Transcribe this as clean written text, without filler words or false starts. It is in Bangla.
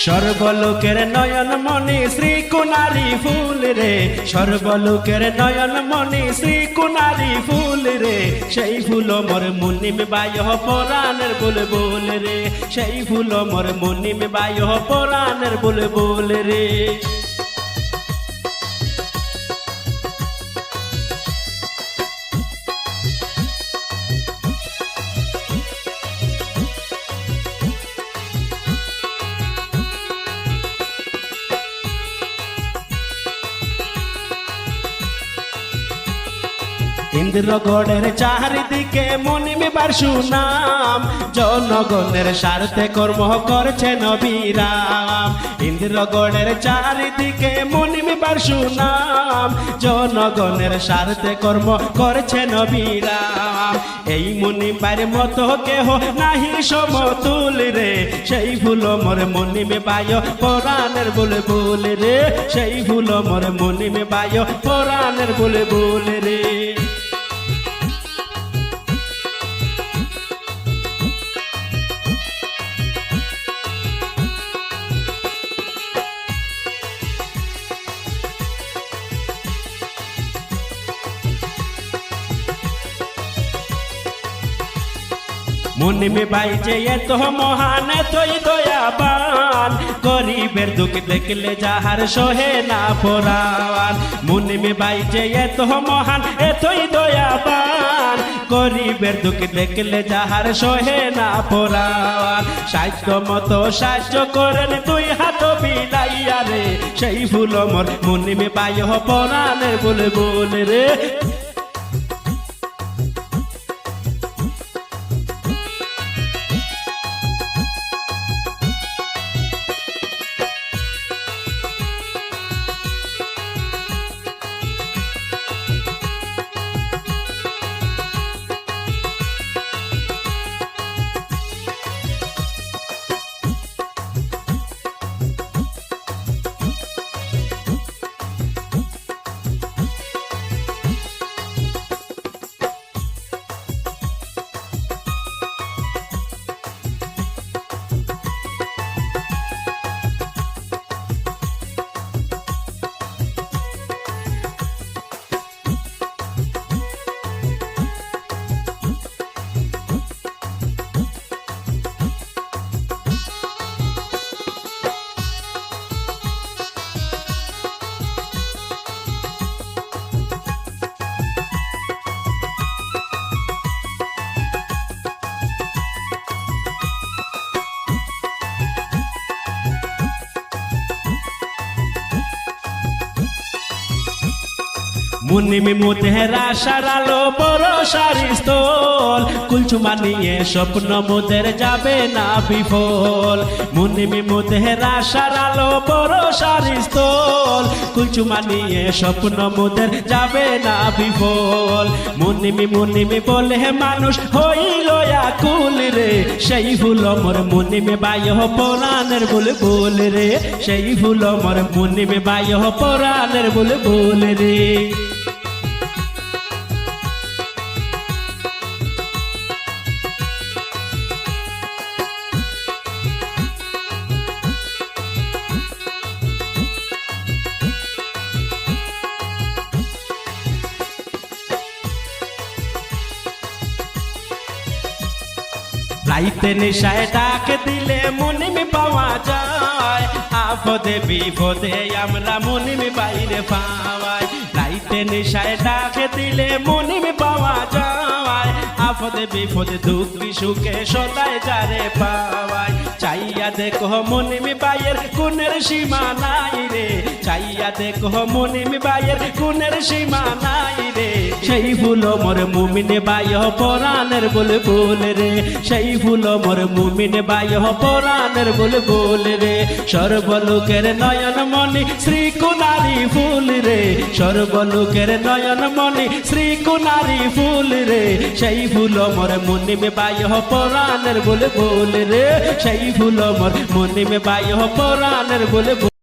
সর্বলোকের নয়ন মণি শ্রী কুনারি ফুল রে, সর্বলোকের নয়ন মণি শ্রী কুনারি ফুল রে, সেই ফুল মোর মুনিম বায় পরাণের বুলবুল রে, সেই ফুল মোর মুনিম বায় পরাণের বুলবুল রে। ইন্দ্রগড়ের চারিদিকে মনিমিবার সুনাম, জনগণের স্বার্থে কর্ম করছে নবীরাম। ইন্দ্রগড়ের চারিদিকে মনিমিবার সুনাম, জনগণের স্বার্থে কর্ম করছে নবীরাম। এই মনিবার মতো কেহ নাহি সমতুল রে, সেই ফুল মোর মনিমে বায় পরাণের বুলবুল রে, সেই ফুল মোর মনিমে বায় পরাণের বুলবুল রে। মুনিমে বাই যে এত মহান এতই দয়াবান, গরিবের দুঃখ দেখলে যাহার সহে না পরাণ। মুনিমে বাই যে এত মহান এতই দয়াবান, গরিবের দুঃখ দেখলে যাহার সহে না পরাণ। সাহায্য মতো সাহায্য করেন দুই হাত বিলাইয়া রে, সেই ফুল মোর মুনিমে বাই পরাণের বুলবুল রে। মুনিমি মুদেরা সারালো বড় সারি স্থল, কুলচুমা নিয়ে স্বপ্ন মুদের যাবে না বিফল। মুনিমি মুদেরা সারালো বড় সারি স্থল, কুলচুমা নিয়ে স্বপ্ন মুদের যাবে না বিফল। মুনিমি মুনিমি বলে মানুষ হইল আকুল রে, সেই ফুল মোর মুনিমে বায় পরাণের বুলবুল রে, সেই ফুল মোর মুনিমে বায় পরাণের বুলবুল রে। রাইতে নেশায় ডাক দিলে মুনিমি পাওয়া যায়, আপদে বিপদে আমরা মুনিমি বাইরে পাওয়াই। রাইতে নেশায় ডাক দিলে মুনিমি পাওয়া যায়, আপদে বিপদে দুঃখী সুখে সদায় যারে পাওয়াই। চাইয়া দেখো মুনিমি বাইয়ের গুণের সীমা নাই রে, চাইয়া দেখো মুনিমি বাইয়ের গুণের সীমা নাই রে, সেই ফুল মোর মুমিনে বায় পরাণের বুলবুল রে, সেই ফুল মোর মুমিনে বায় পরাণের বুলবুল রে। সর্বলোকের নয়ন মণি শ্রী কুনারি ফুল রে, সর্বলোকের নয়ন মণি শ্রী কুনারি ফুল রে, সেই ফুল মোর মুনিমে বায় পরাণের বুলবুল রে, সেই ফুল মোর মুনিমে বায় পরাণের বুলবুল।